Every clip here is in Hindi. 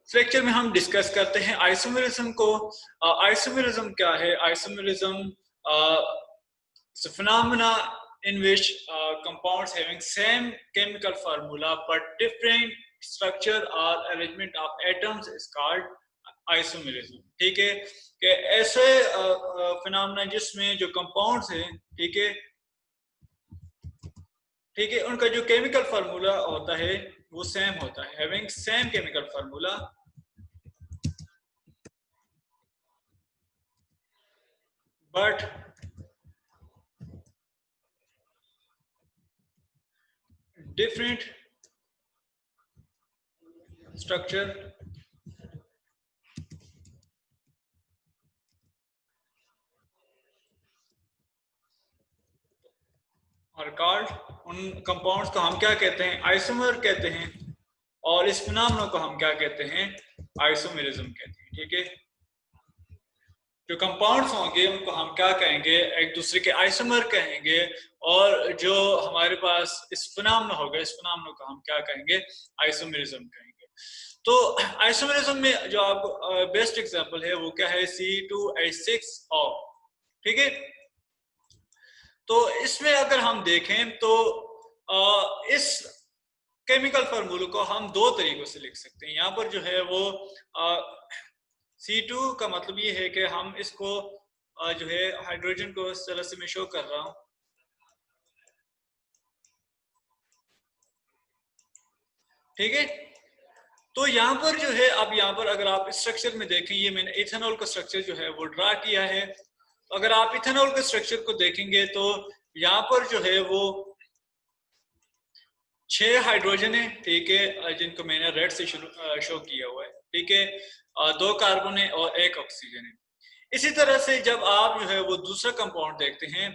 लेक्चर में हम डिस्कस करते हैं आइसोमेरिज्म को। आइसोमेरिज्म क्या है? Isomerism is a phenomena in which compounds having same chemical formula but different structure or arrangement of atoms is called isomerism. ठीक है, कि ऐसे फिनोमेना जिसमें जो कंपाउंड्स हैं, ठीक है, उनका जो केमिकल फार्मूला होता है वो सेम होता है, having same chemical formula but different structure और कॉल्ड, उन कंपाउंड्स को हम क्या कहते हैं? आइसोमर कहते हैं। और इस फिनोमेना को हम क्या कहते हैं? आइसोमेरिज्म कहते हैं। ठीक है, जो कंपाउंड्स होंगे उनको हम क्या कहेंगे? एक दूसरे के आइसोमर कहेंगे। और जो हमारे पास इस फिनोमेना होगा, इस फिनोमेना को हम क्या कहेंगे? आइसोमेरिज्म कहेंगे। तो आइसोमेरिज्म में जो आप बेस्ट एग्जांपल है वो क्या है? C2H6O। ठीक है, तो इसमें अगर हम देखें तो इस केमिकल फार्मूले को हम दो तरीकों से लिख सकते हैं। यहाँ पर जो है वो C2 का मतलब ये है कि हम इसको जो है हाइड्रोजन को इस तरह से मैं शो कर रहा हूं। ठीक है, तो यहाँ पर जो है, अब यहाँ पर अगर आप स्ट्रक्चर में देखें, ये मैंने इथेनॉल का स्ट्रक्चर जो है वो ड्रा किया है। तो अगर आप इथेनॉल के स्ट्रक्चर को देखेंगे तो यहाँ पर जो है वो 6 हाइड्रोजन है। ठीक है, जिनको मैंने रेड से शो किया हुआ है। ठीक है, 2 कार्बन है और 1 ऑक्सीजन है। इसी तरह से जब आप जो है वो दूसरा कंपाउंड देखते हैं,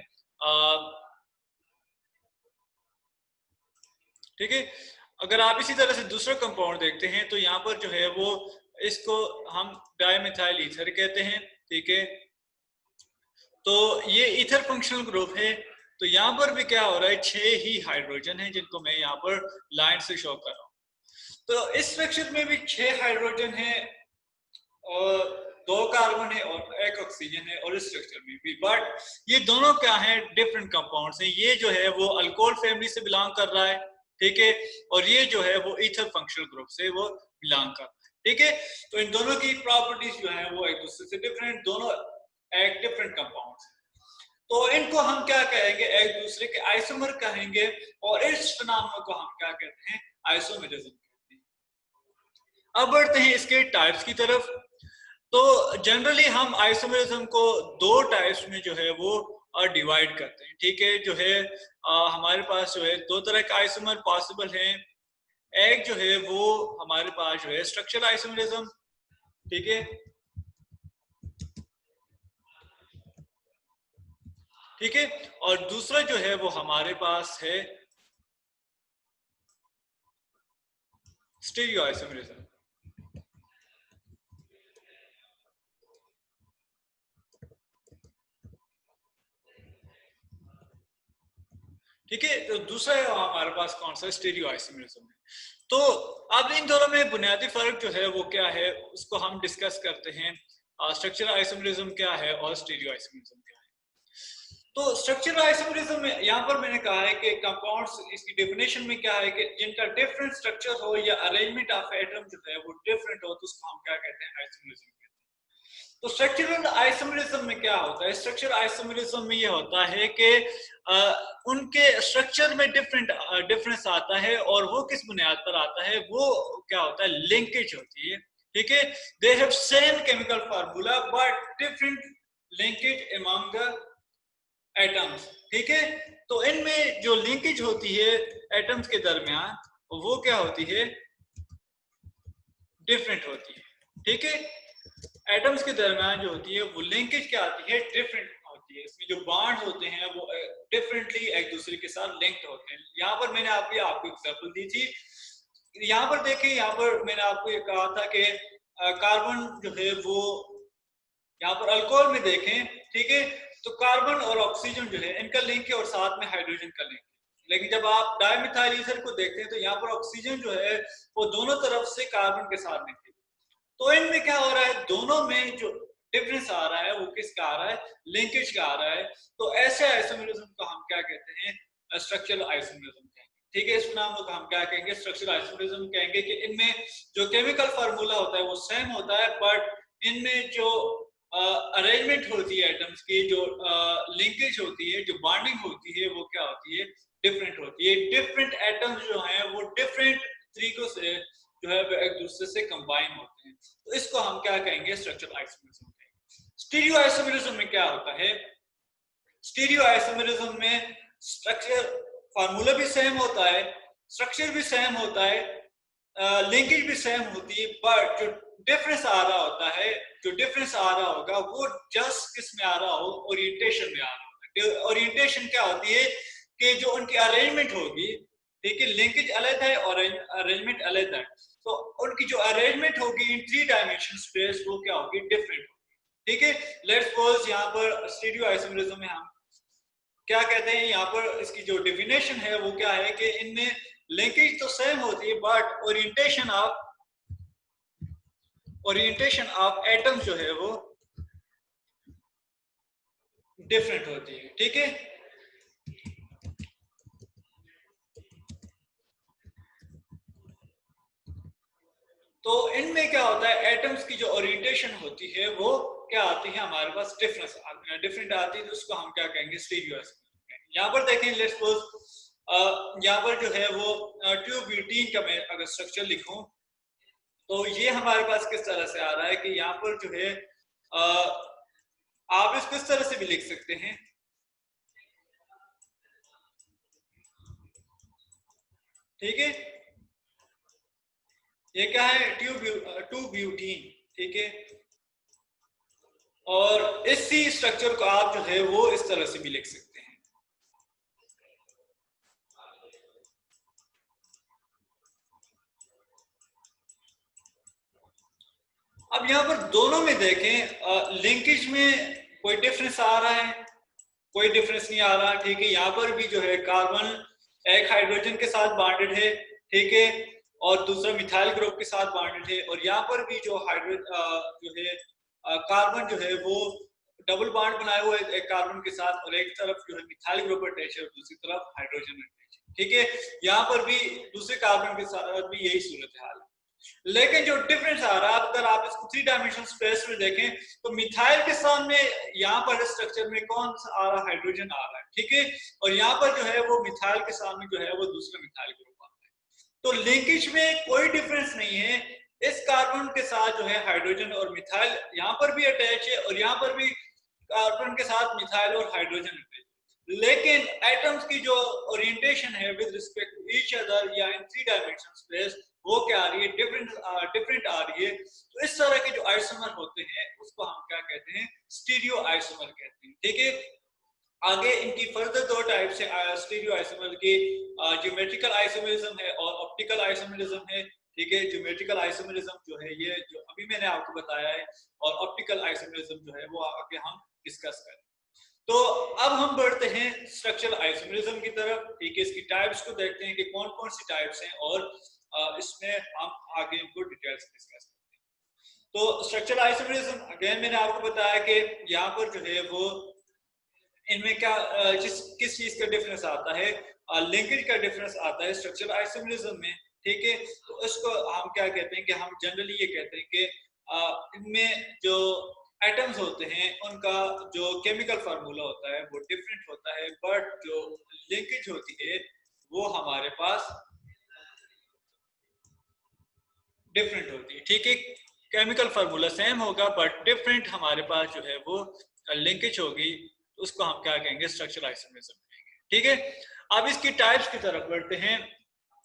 ठीक है, अगर आप इसी तरह से दूसरा कंपाउंड देखते हैं तो यहाँ पर जो है वो इसको हम डाइमिथाइल ईथर कहते हैं। ठीक है, तो ये ईथर फंक्शनल ग्रुप है। तो यहाँ पर भी क्या हो रहा है? 6 ही हाइड्रोजन है जिनको मैं यहाँ पर लाइन से शो कर रहा हूँ। तो इस स्ट्रक्चर में भी 6 हाइड्रोजन है और 2 कार्बन है और 1 ऑक्सीजन है, और इस स्ट्रक्चर में भी। बट ये दोनों क्या है? डिफरेंट कंपाउंड्स हैं। ये जो है वो अल्कोहल फैमिली से बिलोंग कर रहा है। ठीक है, और ये जो है वो ईथर फंक्शनल ग्रुप से वो बिलोंग कर। ठीक है, तो इन दोनों की प्रॉपर्टीज जो है वो एक दूसरे से डिफरेंट, दोनों एक डिफरेंट कंपाउंड्स। तो इनको हम क्या कहेंगे? एक दूसरे के आइसोमर कहेंगे। और इस फिनोमेना को हम क्या कहते हैं? आइसोमेरिज्म कहते हैं। अब बढ़ते हैं इसके टाइप्स की तरफ। तो जनरली हम आइसोमेरिज्म को 2 टाइप्स में जो है वो डिवाइड करते हैं। ठीक है, जो है हमारे पास जो है 2 तरह के आइसोमर पॉसिबल हैं। एक जो है वो हमारे पास जो है स्ट्रक्चरल आइसोमेरिज्म। ठीक है, ठीक है, और दूसरा जो है वो हमारे पास है स्टीरियो आइसोमेरिज्म। ठीक है, तो दूसरा हमारे पास कौन सा? स्टीरियो आइसोमेरिज्म है। तो अब इन दोनों में बुनियादी फर्क जो है वो क्या है उसको हम डिस्कस करते हैं। स्ट्रक्चरल आइसोमेरिज्म क्या है और स्टीरियो आइसोमेरिज्म क्या है। तो स्ट्रक्चरल आइसोमेरिज्म में यहाँ पर मैंने कहा है कि कंपाउंड्स, इसकी डेफिनेशन में क्या है कि जिनका डिफरेंट स्ट्रक्चर हो या अरेंजमेंट ऑफ एटम जो है वो डिफरेंट हो, तो उसको हम क्या कहते हैं? आइसोमेरिज्म कहते हैं। तो स्ट्रक्चरल आइसोमेरिज्म में क्या होता है? स्ट्रक्चरल आइसोमेरिज्म में ये होता है कि उनके स्ट्रक्चर में डिफरेंस आता है। और वो किस बुनियाद पर आता है? वो क्या होता है? लिंकेज होती है। ठीक है, they have same chemical formula but different linkage among the atoms. ठीक है, तो इनमें जो लिंकेज होती है एटम्स के दरमियान वो क्या होती है? डिफरेंट होती है। ठीक है, एटम्स के दरमियान जो होती है वो लिंकेज क्या आती है? डिफरेंट होती है। इसमें जो बॉन्ड होते हैं वो डिफरेंटली एक दूसरे के साथ लिंक्ड होते हैं। यहाँ पर मैंने आपको एग्जांपल दी थी। यहाँ पर देखिए, यहाँ पर मैंने आपको ये कहा था कि कार्बन जो है वो, यहाँ पर अल्कोहल में देखें, ठीक है, तो कार्बन और ऑक्सीजन जो है इनका लिंक है और साथ में हाइड्रोजन का लिंक है। लेकिन जब आप डाइमिथाइल ईथर को देखते हैं तो यहाँ पर ऑक्सीजन जो है वो दोनों तरफ से कार्बन के साथ लिंक है। तो इनमें क्या हो रहा है, दोनों में जो डिफरेंस आ रहा है वो किसका आ रहा है, लिंकेज का आ रहा है। तो ऐसे आइसोमरिज्म को हम क्या कहते हैं, स्ट्रक्चरल आइसोमरिज्म कहेंगे। ठीक है, इस नाम को हम क्या कहेंगे, स्ट्रक्चरल आइसोमरिज्म कहेंगे कि इनमें जो केमिकल फार्मूला होता है वो सेम होता है, बट इनमें जो अरेंजमेंट होती है एटम्स की, जो लिंकेज होती है, जो बॉन्डिंग होती है, वो क्या होती है, डिफरेंट होती है। डिफरेंट एटम्स जो हैं वो डिफरेंट तरीकों से जो है एक दूसरे से कंबाइन होते हैं। तो इसको हम क्या कहेंगे, स्ट्रक्चरल आइसोमरिज्म कहेंगे। स्टीरियो आइसोमरिज्म में क्या होता है, स्टीरियो आइसोमरिज्म में स्ट्रक्चर फार्मूला भी सेम होता है, स्ट्रक्चर भी सेम होता है, लिंकेज भी सेम होती है, बट जो डिफरेंस आ रहा होता है, जो डिफरेंस आ रहा होगा वो जस्ट किस में आ रहा हो, ओरिएंटेशन में आ रहा होगा। ओरिएंटेशन क्या होती है कि जो उनकी अरेंजमेंट होगी, ठीक है, लिंकेज अलग है और अरेंजमेंट अलग है, तो उनकी जो अरेंजमेंट होगी इन 3 डायमेंशन स्पेस वो क्या होगी, डिफरेंट होगी। ठीक है, लेट्स सपोज यहाँ पर स्टीरियो आइसोमरिज्म में हम क्या कहते हैं, यहाँ पर इसकी जो डेफिनेशन है वो क्या है कि इनमें लिंकेज तो सेम होती है, बट ओरिएंटेशन ऑफ एटम जो है वो डिफरेंट होती है। ठीक है, तो इनमें क्या होता है, एटम्स की जो ओरिएंटेशन होती है वो क्या आती है, हमारे पास डिफरेंट आती है, तो उसको हम क्या कहेंगे, स्टीरियो आइसोमरिज्म। यहाँ पर देखें, लेट्स सपोज यहाँ पर जो है वो ट्यूब्यूटीन का मैं अगर स्ट्रक्चर लिखूं, तो ये हमारे पास किस तरह से आ रहा है कि यहाँ पर जो है आप इसको इस तरह से भी लिख सकते हैं। ठीक है, ये क्या है, टू ब्यूटीन। ठीक है, और इसी स्ट्रक्चर को आप जो है वो इस तरह से भी लिख सकते हैं। अब यहाँ पर दोनों में देखें, लिंकेज में कोई डिफरेंस आ रहा है, कोई डिफरेंस नहीं आ रहा। ठीक है, यहाँ पर भी जो है कार्बन एक हाइड्रोजन के साथ बॉन्डेड है, ठीक है, और दूसरा मिथाइल ग्रुप के साथ बॉन्डेड है, और यहाँ पर भी जो जो है कार्बन जो है वो डबल बॉन्ड बनाए हुए एक कार्बन के साथ, और एक तरफ जो है मिथाइल ग्रुप अटैच है और दूसरी तरफ हाइड्रोजन अटैच है। ठीक है, यहाँ पर भी दूसरे कार्बन के साथ भी यही सूरत हाल है। लेकिन जो डिफरेंस आ रहा है, अगर आप इसको 3 डायमेंशनल स्पेस में देखें, तो मिथाइल के सामने यहाँ पर स्ट्रक्चर में कौन सा आ रहा है, हाइड्रोजन आ रहा है। ठीक है, और यहाँ पर जो है वो मिथाइल के सामने जो है वो दूसरा मिथाइल ग्रुप आ रहा है। तो लिंकेज में कोई डिफरेंस नहीं है, इस कार्बन के साथ जो है हाइड्रोजन और मिथाइल यहाँ पर भी अटैच है, और यहाँ पर भी कार्बन के साथ मिथाइल और हाइड्रोजन अटैच है। लेकिन एटम्स की जो ओरिएंटेशन है with respect to each other या इन 3 डायमेंशन स्पेस, वो क्या आ रही है, डिफरेंट आ रही है। तो इस तरह के जो आइसोमर होते हैं उसको हम क्या कहते हैं, स्टीरियो आइसोमर कहते हैं। ठीक है, आगे इनकी फर्दर 2 टाइप्स है स्टीरियो आइसोमर की, ज्योमेट्रिकल आइसोमरिज्म है और ऑप्टिकल आइसोमरिज्म है। ठीक है, ज्योमेट्रिकल आइसोमरिज्म जो है ये जो अभी मैंने आपको बताया है, और ऑप्टिकल आइसोमरिज्म जो है वो आगे हम डिस्कस करें। तो अब हम बढ़ते हैं स्ट्रक्चरल आइसोमरिज्म की तरफ। ठीक है, इसकी टाइप्स को देखते हैं कि कौन कौन सी टाइप्स हैं, और इसमें हम आगे इनको डिटेल्स डिस्कस करते हैं। तो स्ट्रक्चरल आइसोमरिज्म अगेन मैंने आपको बताया कि यहाँ पर जो है वो इनमें क्या किस चीज का डिफरेंस आता है, लिंकेज का डिफरेंस आता है स्ट्रक्चरल आइसोमरिज्म में। ठीक है, तो इसको हम क्या कहते हैं कि हम जनरली ये कहते हैं कि इनमें जो एटम्स होते हैं उनका जो केमिकल फार्मूला होता है वो डिफरेंट होता है, बट जो लिंकेज होती है वो हमारे पास डिफरेंट होती है। ठीक है, केमिकल फार्मूला सेम होगा बट डिफरेंट हमारे पास जो है वो लिंकेज होगी, उसको हम क्या कहेंगे, स्ट्रक्चरल आइसोमरिज्म कहेंगे। ठीक है, अब इसकी टाइप्स की तरफ बढ़ते हैं।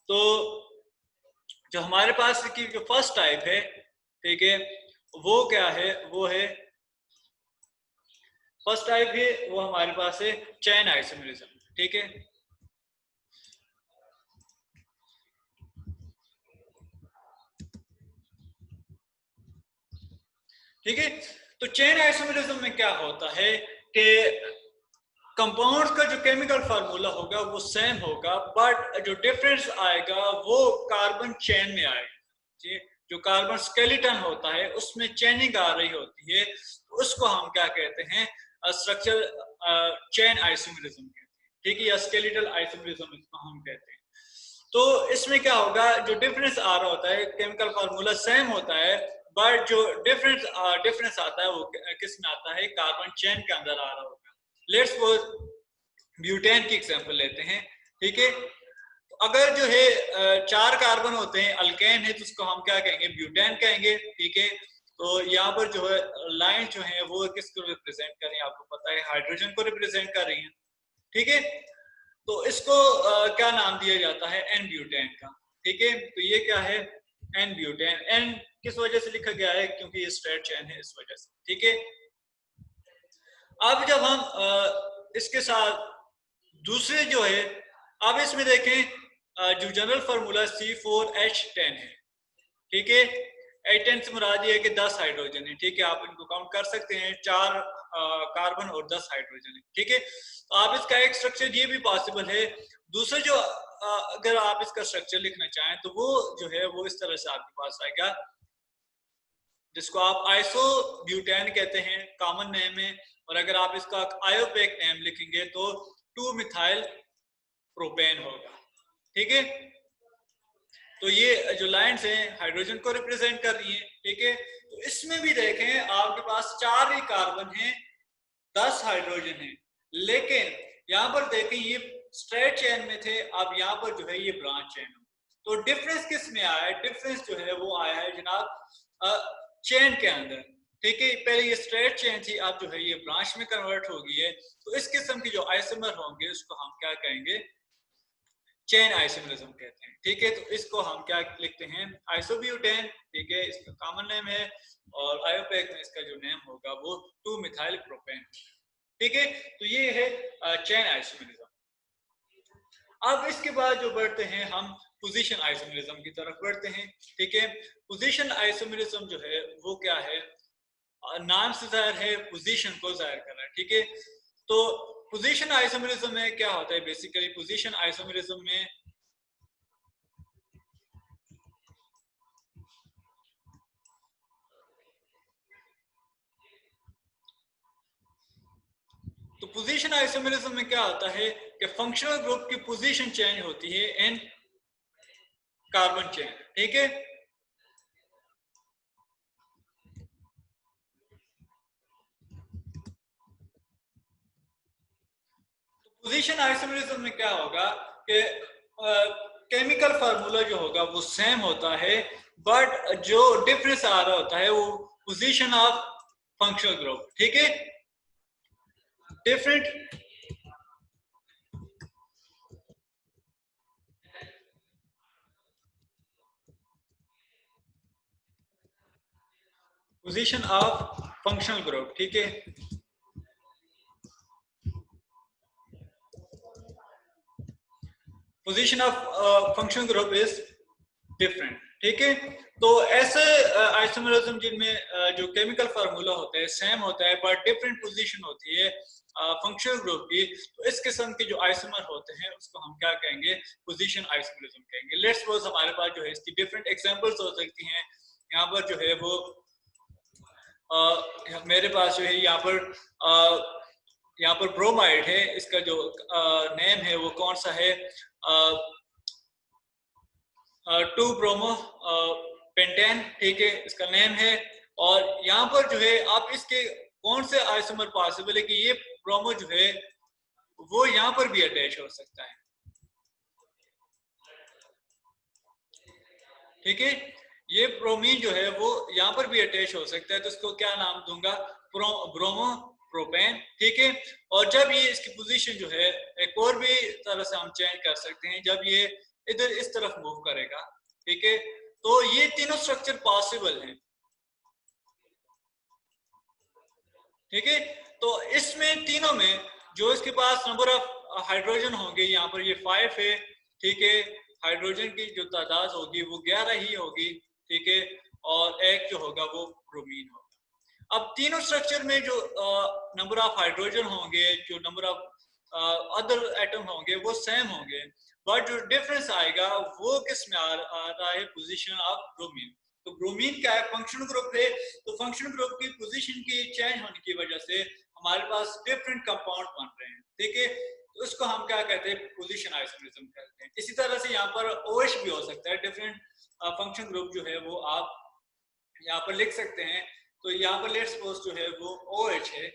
तो जो हमारे पास की जो फर्स्ट टाइप है, ठीक है, वो क्या है, वो है फर्स्ट टाइप है वो हमारे पास है चेन आइसोमरिज्म। ठीक है, ठीक है, तो चेन आइसोमरिज्म में क्या होता है कि कंपाउंड्स का जो केमिकल फार्मूला होगा वो सेम होगा, बट जो डिफरेंस आएगा वो कार्बन चेन में आएगा। जो कार्बन स्केलेटन होता है उसमें चेनिंग आ रही होती है, तो उसको हम क्या कहते हैं, स्ट्रक्चर चेन आइसोमेरिज्म कहते हैं, ठीक है, या स्केलेटल आइसोमेरिज्म इसको हम कहते हैं। तो इसमें क्या होगा, जो डिफरेंस आ रहा होता है, केमिकल फार्मूला सेम होता है, बट जो डिफरेंस आता है वो किस में आता है, कार्बन चेन के अंदर आ रहा होगा। लेट्स सपोज ब्यूटेन की एग्जांपल लेते हैं, ठीक है। अगर जो है 4 कार्बन होते हैं, अल्केन है, तो उसको हम क्या कहेंगे, ब्यूटेन कहेंगे, ठीक है। तो यहाँ पर जो है लाइन जो है वो किसको रिप्रेजेंट कर रही है, आपको पता है, हाइड्रोजन को रिप्रेजेंट कर रही है, ठीक है। तो इसको क्या नाम दिया जाता है, एन ब्यूटेन का, ठीक है। तो ये क्या है, एन ब्यूटेन। एन किस वजह से लिखा गया है, क्योंकि ये स्ट्रेट चेन है, इस वजह से, ठीक है। अब जब हम इसके साथ दूसरे जो है, अब इसमें देखें जो जनरल फार्मूला C4H10 है, ठीक है। H10 से मुराद ये है कि 10 हाइड्रोजन है, ठीक है। आप इनको काउंट कर सकते हैं, 4 कार्बन और 10 हाइड्रोजन है, ठीक है। तो आप इसका एक स्ट्रक्चर ये भी पॉसिबल है। दूसरा जो अगर आप इसका स्ट्रक्चर लिखना चाहें तो वो जो है वो इस तरह से आपके पास आएगा, जिसको आप आइसो ब्यूटेन कहते हैं, कॉमन नेम है। और अगर आप इसका आयोपेक नेम लिखेंगे तो 2 मिथाइल प्रोपेन होगा, ठीक है। तो ये जो लाइंस हैं हाइड्रोजन को रिप्रेजेंट कर रही हैं, ठीक है। तो इसमें भी देखें, आपके पास 4 ही कार्बन हैं, 10 हाइड्रोजन हैं, लेकिन यहाँ पर देखें ये स्ट्रेट चेन में थे, अब यहाँ पर जो है ये ब्रांच चेन। तो डिफरेंस किस में आया है, डिफरेंस जो है वो आया है जनाब चेन के अंदर, ठीक है। पहले ये स्ट्रेट चेन थी, अब जो है ये ब्रांच में कन्वर्ट हो गई है। तो इस किस्म की जो आइसोमर होंगे उसको हम क्या कहेंगे, चेन आइसोमेरिज्म कहते हैं, ठीक है। तो इसको हम क्या लिखते हैं, आइसोब्यूटेन, ठीक है, इसका कॉमन नेम है। और आयोपेक में इसका जो नेम होगा वो 2 मिथाइल प्रोपेन, ठीक है। तो ये है चेन आइसोमेरिज्म। अब इसके बाद जो बढ़ते हैं हम पोजीशन आइसोमेरिज्म की तरफ बढ़ते हैं, ठीक है। पोजीशन आइसोमेरिज्म जो है वो क्या है, नाम से जाहिर है पोजीशन को जाहिर करना है, ठीक है। तो पोजीशन आइसोमेरिज्म में क्या होता है, बेसिकली पोजीशन आइसोमेरिज्म में तो पोजीशन आइसोमेरिज्म में क्या होता है कि फंक्शनल ग्रुप की पोजीशन चेंज होती है इन कार्बन चेन, ठीक है। पोजीशन आइसोमेरिज्म में क्या होगा कि केमिकल फार्मूला जो होगा वो सेम होता है, बट जो डिफरेंस आ रहा होता है वो पोजीशन ऑफ फंक्शनल ग्रुप, ठीक है। Different position of functional group, ठीक है। Position of functional group is different, ठीक है। तो ऐसे आइसोमेरिज्म जिनमें जो केमिकल फार्मूला होता है सेम होता है, बट डिफरेंट पोजीशन होती है फंक्शनल ग्रुप की, तो इस किस्म के जो आइसोमर होते हैं उसको हम क्या कहेंगे, पोजीशन आइसोमेरिज्म कहेंगे। लेट्स सपोज हमारे पास जो है इसकी डिफरेंट एग्जांपल्स हो सकती हैं। यहाँ पर जो है वो मेरे पास जो है यहाँ पर ब्रोमाइड है, इसका जो नेम है वो कौन सा है, 2 ब्रोमो पेंटेन, ठीक है, इसका नेम है। और यहाँ पर जो है आप इसके कौन से आइसोमर पॉसिबल है कि ये ब्रोमो जो है वो यहाँ पर भी अटैच हो सकता है, ठीक है। ये ब्रोमीन जो है वो यहाँ पर भी अटैच हो सकता है, तो इसको क्या नाम दूंगा, ब्रोमो प्रोपेन, ठीक है। और जब ये इसकी पोजीशन जो है एक और भी तरह से हम चेंज कर सकते हैं, जब ये इधर इस तरफ मूव करेगा, ठीक है। तो ये तीनों स्ट्रक्चर पॉसिबल हैं, ठीक है। तो इसमें तीनों में जो इसके पास नंबर ऑफ हाइड्रोजन होंगे, यहाँ पर ये 5 है, ठीक है। हाइड्रोजन की जो तादाद होगी वो 11 ही होगी, ठीक है। और एक जो होगा वो ब्रोमीन होगा। अब तीनों स्ट्रक्चर में जो नंबर ऑफ हाइड्रोजन होंगे, जो नंबर ऑफ अदर एटम होंगे वो सेम होंगे, बट जो डिफरेंस आएगा वो किस में आ रहा है, पोजीशन ऑफ ब्रोमीन। तो ब्रोमीन क्या है, फंक्शनल ग्रुप है, तो फंक्शनल ग्रुप की पोजीशन की चेंज होने की वजह से हमारे पास डिफरेंट कंपाउंड बन रहे हैं, ठीक है। तो इसको हम क्या कहते हैं, पोजीशन आइसोमरिज्म कहते हैं। इसी तरह से यहाँ पर OH भी हो सकता है, डिफरेंट फंक्शन ग्रुप जो है वो आप यहाँ पर लिख सकते हैं। तो यहाँ पर लेट्स सपोज जो है वो OH है,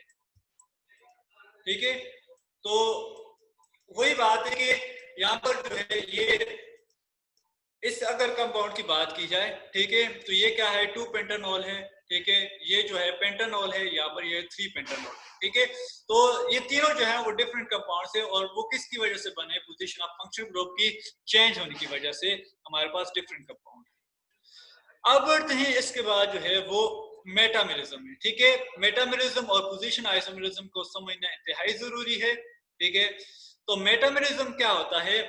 ठीक है। तो वही बात है कि यहाँ पर जो है ये इस अगर कंपाउंड की बात की जाए, ठीक है, तो ये क्या है, 2 पेंटानॉल है, ठीक है। ये जो है पेंटानॉल है, यहाँ पर ये 3 पेंटानॉल, ठीक है। तो ये तीनों जो है वो डिफरेंट कंपाउंड्स है, और वो किसकी वजह से बने, पोजीशन ऑफ फंक्शनल ग्रुप की चेंज होने की वजह से हमारे पास डिफरेंट कंपाउंड है। अब बढ़ते हैं, इसके बाद जो है वो मेटामेरिज्म है, ठीक है। मेटामेरिज्म और पोजीशन आइसोमेरिज्म को समझना इंतहाई जरूरी है, ठीक है। तो मेटामेरिज्म क्या होता है,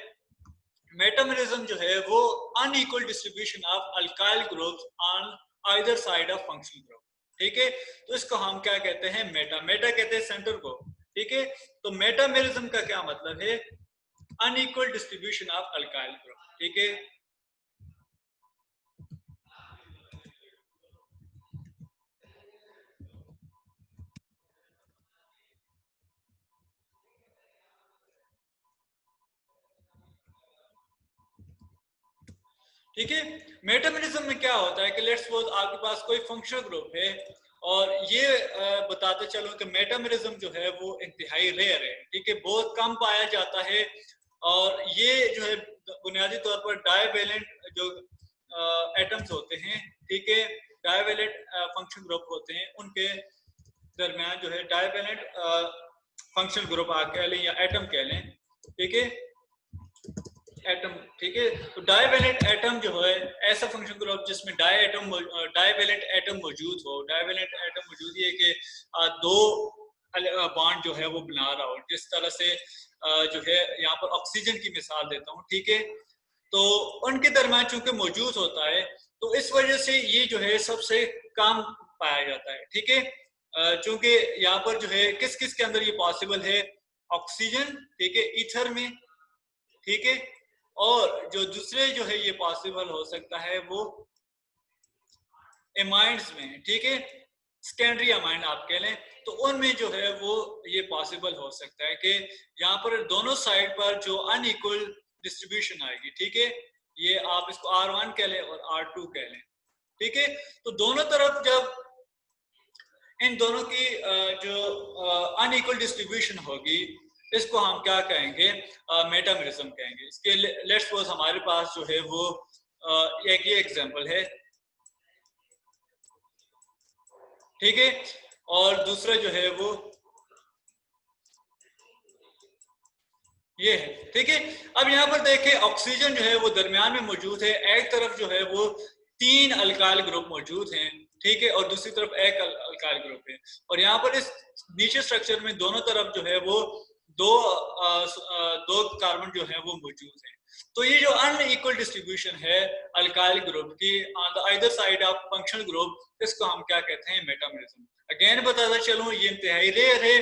मेटामेरिज्म जो है वो unequal distribution of alkyl groups on either side of functional group, ठीक है। तो इसको हम क्या कहते हैं, मेटा कहते हैं सेंटर को, ठीक है। तो मेटामेरिज्म का क्या मतलब है, unequal distribution of alkyl group, ठीक है। ठीक है, मेटामेरिज्म में क्या होता है कि लेट्स सपोज आपके पास कोई फंक्शनल ग्रुप है, और ये बताते चलो कि मेटामेरिज्म जो है वो इंतहाई रेयर है, ठीक है, बहुत कम पाया जाता है। और ये जो है बुनियादी तौर पर डाइवेलेंट जो एटम्स होते हैं, ठीक है, डाइवेलेंट फंक्शनल ग्रुप होते हैं, उनके दरमियान जो है डाइवेलेंट फंक्शनल ग्रुप आप कह लें या एटम कह लें, ठीक है, एटम, ठीक है। तो डाइवेलेंट एटम जो है ऐसा फंक्शन ग्रुप जिसमें डाइवेलेंट एटम मौजूद हो। डाइवेलेंट एटम मौजूद ये कि दो बॉन्ड जो है वो बना रहा हो, जिस तरह से जो है यहाँ पर ऑक्सीजन की मिसाल देता हूँ, ठीक है। तो उनके दरमियान चूंकि मौजूद होता है, तो इस वजह से ये जो है सबसे कम पाया जाता है, ठीक है। चूंकि यहाँ पर जो है किस किस के अंदर ये पॉसिबल है, ऑक्सीजन, ठीक है, ईथर में, ठीक है। और जो दूसरे जो है ये पॉसिबल हो सकता है वो एमाइड्स में, ठीक है, सेकेंडरी अमाइड आप कह लें, तो उनमें जो है वो ये पॉसिबल हो सकता है कि यहाँ पर दोनों साइड पर जो अनइक्वल डिस्ट्रीब्यूशन आएगी, ठीक है, ये आप इसको R1 कह लें और R2 कह लें, ठीक है। तो दोनों तरफ जब इन दोनों की जो अनइक्वल डिस्ट्रीब्यूशन होगी, इसको हम क्या कहेंगे, मेटामेरिज्म कहेंगे। इसके लेट्स सपोज हमारे पास जो है वो एक ये एग्जांपल है, ठीक है, और दूसरा जो है वो ये है, ठीक है। अब यहाँ पर देखें, ऑक्सीजन जो है वो दरमियान में मौजूद है, एक तरफ जो है वो 3 अल्काइल ग्रुप मौजूद हैं, ठीक है, और दूसरी तरफ एक अल्काइल ग्रुप है। और यहाँ पर इस नीचे स्ट्रक्चर में दोनों तरफ जो है वो दो कार्बन जो है वो मौजूद है। तो ये जो अनइक्वल डिस्ट्रीब्यूशन है अल्काइल ग्रुप की on the either side of functional group, इसको हम क्या कहते हैं, मेटामेरिज्म। अगेन बताता चलूं, ये इंतहाई रेयर है,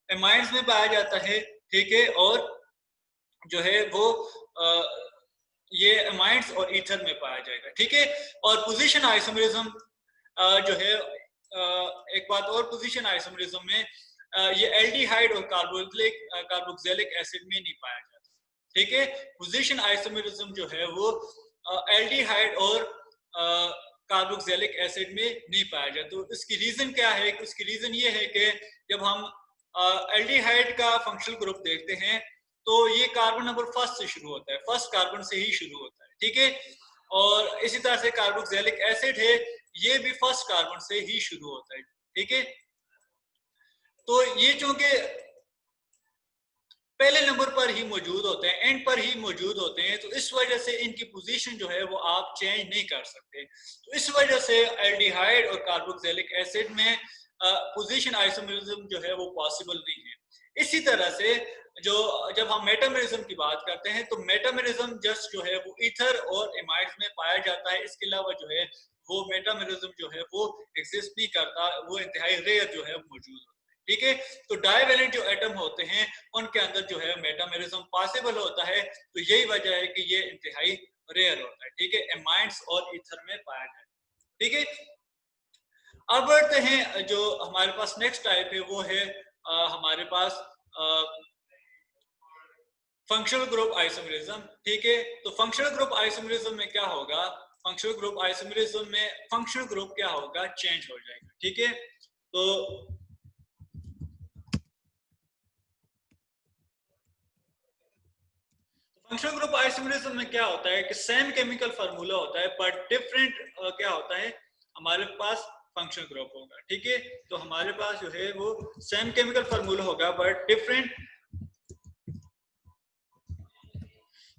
एमाइड्स में पाया जाता है, ठीक है, और जो है वो ये एमाइड्स और ईथर में पाया जाएगा, ठीक है। और पोजीशन आइसोमेरिज्म जो है एक बात और, पोजीशन आइसोमेरिज्म में ये एल्डिहाइड और कार्बोक्सिलिक एसिड में नहीं पाया जाता, ठीक है। पोजीशन आइसोमेरिज्म जो है वो एल्डिहाइड और कार्बोक्सिलिक एसिड में नहीं पाया जाता। तो इसकी रीजन क्या है, उसकी रीजन ये है कि जब हम एल्डिहाइड का फंक्शनल ग्रुप देखते हैं, तो ये कार्बन नंबर फर्स्ट से शुरू होता है, फर्स्ट कार्बन से ही शुरू होता है, ठीक है। और इसी तरह से कार्बोक्सिलिक एसिड है, ये भी फर्स्ट कार्बन से ही शुरू होता है, ठीक है। तो ये चूंकि पहले नंबर पर ही मौजूद होते हैं, एंड पर ही मौजूद होते हैं, तो इस वजह से इनकी पोजीशन जो है वो आप चेंज नहीं कर सकते। तो इस वजह से एल्डिहाइड और कार्बोक्सिलिक एसिड में पोजीशन आइसोमेरिज्म जो है वो पॉसिबल नहीं है। इसी तरह से जो जब हम मेटामेरिज्म की बात करते हैं, तो मेटामेरिज्म जस्ट जो है वो ईथर और एमाइड्स में पाया जाता है, इसके अलावा जो है वो मेटामेरिज्म जो है वो एग्जिस्ट नहीं करता, वो इंतहाई रेयर जो है मौजूद होता है, ठीक है। तो डाइवेलेंट जो एटम होते हैं उनके अंदर जो है मेटामेरिज्म पॉसिबल होता है, तो यही वजह है कि ये इंतहाई रेयर होता है, ठीक है, एमाइड्स और ईथर में पाया जाता है। ठीक है। अब बढ़ते हैं, जो हमारे पास नेक्स्ट टाइप है वो है हमारे पास फंक्शनल ग्रुप आइसोमेरिज्म। ठीक है, तो फंक्शनल ग्रुप आइसोमेरिज्म में क्या होगा, फंक्शनल ग्रुप आइसोमेरिज्म में फंक्शनल ग्रुप क्या होगा, चेंज हो जाएगा। ठीक है, तो फंक्शनल ग्रुप आइसोमेरिज्म में क्या होता है कि सेम केमिकल फार्मूला होता है बट डिफरेंट क्या होता है, हमारे पास फंक्शनल ग्रुप होगा। ठीक है, तो हमारे पास जो है वो सेम केमिकल फार्मूला होगा बट डिफरेंट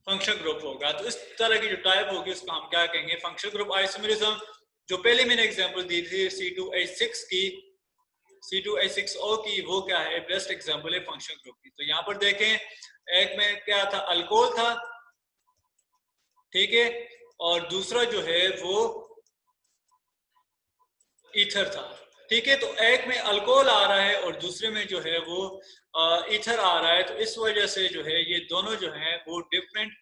फंक्शनल ग्रुप होगा। तो इस तरह की जो टाइप होगी उसको हम क्या कहेंगे, फंक्शनल ग्रुप आइसोमेरिज्म। जो पहले मैंने एग्जांपल दी थी C2H6 की, C2H6O की, वो क्या है, बेस्ट एग्जांपल है फंक्शनल ग्रुप की। तो यहाँ पर देखें, एक में क्या था, अल्कोहल था, ठीक है, और दूसरा जो है वो ईथर था। ठीक है, तो एक में अल्कोहल आ रहा है और दूसरे में जो है वो ईथर आ रहा है। तो इस वजह से जो है ये दोनों जो है वो डिफरेंट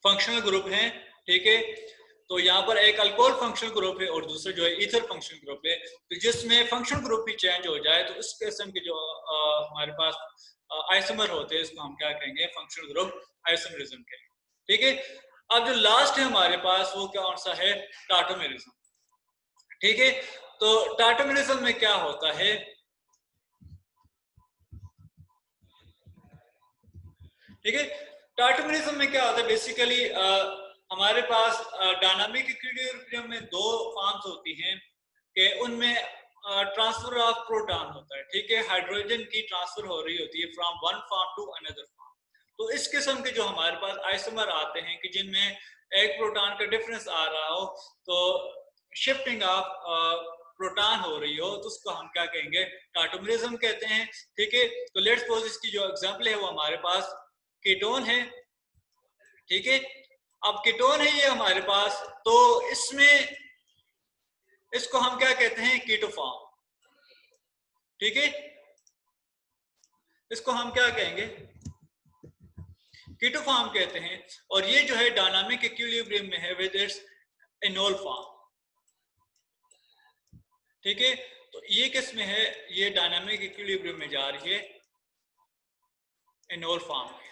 फंक्शनल ग्रुप हैं। ठीक है, तो यहाँ पर एक अल्कोहल फंक्शनल ग्रुप है और दूसरा जो है ईथर फंक्शनल ग्रुप है। तो जिसमें फंक्शनल ग्रुप भी चेंज हो जाए तो इस किस्म के जो हमारे पास आइसोमर होते हैं, इसको हम क्या कहेंगे, फंक्शनल ग्रुप आइसोमरिज्म के। ठीक है, अब जो लास्ट है हमारे पास वो कौन सा है, टाटोमेरिज्म। ठीक है, तो टाटोमेरिज्म में क्या होता है, ठीक है, टाटोमेरिज्म में क्या होता है, बेसिकली हमारे पास डायनामिक इक्विलिब्रियम में दो फॉर्म्स होती हैं कि उनमें ट्रांसफर ऑफ प्रोटॉन होता है। ठीक है, हाइड्रोजन की ट्रांसफर हो रही होती है from one form to another form. तो इस किस्म के जो हमारे पास आइसोमर आते हैं कि जिनमें एक प्रोटॉन का डिफरेंस आ रहा हो, तो शिफ्टिंग ऑफ प्रोटॉन हो रही हो, तो उसको हम क्या कहेंगे, टाटोमेरिज्म कहते हैं। ठीक है, तो लेट्स सपोज इसकी जो एग्जांपल है वो हमारे पास कीटोन है। ठीक है, अब कीटोन है ये हमारे पास, तो इसमें इसको हम क्या कहते हैं, कीटोफॉर्म। ठीक है, इसको हम क्या कहेंगे, कीटोफॉर्म कहते हैं। और ये जो है डायनामिक इक्विलिब्रियम में है विद इट्स एनोल फॉर्म। ठीक है, तो ये किस में है, ये डायनामिक इक्विलिब्रियम में जा रही है एनोल फॉर्म में।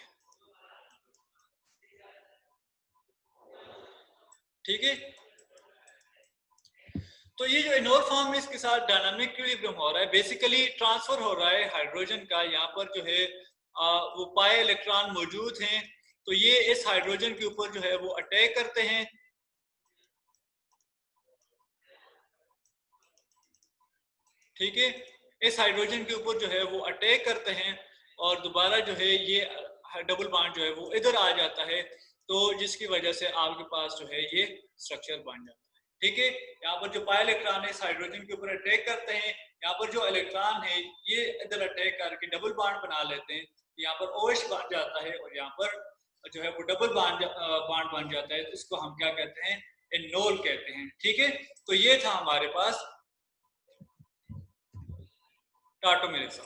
ठीक है, तो ये जो एनोल फॉर्म में इसके साथ डायनामिक इक्विलिब्रियम हो रहा है, बेसिकली ट्रांसफर हो रहा है हाइड्रोजन का। यहाँ पर जो है वो पाए इलेक्ट्रॉन मौजूद हैं, तो ये इस हाइड्रोजन के ऊपर जो है वो अटैक करते हैं। ठीक है, इस हाइड्रोजन के ऊपर जो है वो अटैक करते हैं और दोबारा जो है ये डबल बॉन्ड जो है वो इधर आ जाता है, तो जिसकी वजह से आपके पास जो है ये स्ट्रक्चर बन जाता है। ठीक है, यहाँ पर जो पाई इलेक्ट्रॉन है इस हाइड्रोजन के ऊपर अटैक करते हैं, यहाँ पर जो इलेक्ट्रॉन है ये इधर अटैक करके डबल बॉन्ड बना लेते हैं, यहाँ पर OH बन जाता है और यहाँ पर जो है वो डबल बॉन्ड बन जाता है। तो इसको हम क्या कहते हैं, एनोल कहते हैं। ठीक है, तो ये था हमारे पास टाटोमेरिज्म।